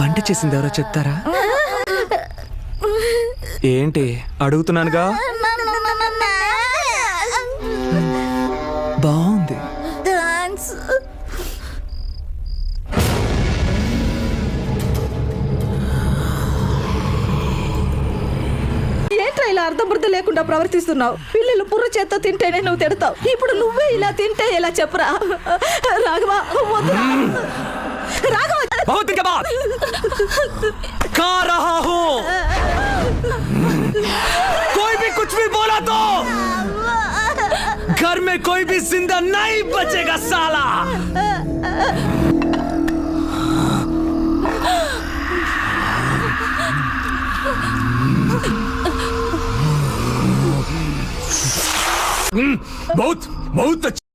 వంట చేసింది ఎవరో చెప్తారా? ఏంటి అడుగుతున్నానుగా. బాగుంది. ఏంట్రా ఇలా అర్థమర్థ లేకుండా ప్రవర్తిస్తున్నావు? పిల్లలు పుర్ర చేత్తో తింటేనే నువ్వు తిడతావు. ఇప్పుడు నువ్వే ఇలా తింటే ఎలా చెప్పురా? రాఘవా వద్దురా. రాఘవ बहुत दिन के बाद खा रहा हूँ। कोई भी कुछ भी बोला तो घर में कोई भी जिंदा नहीं बचेगा साला। बहुत बहुत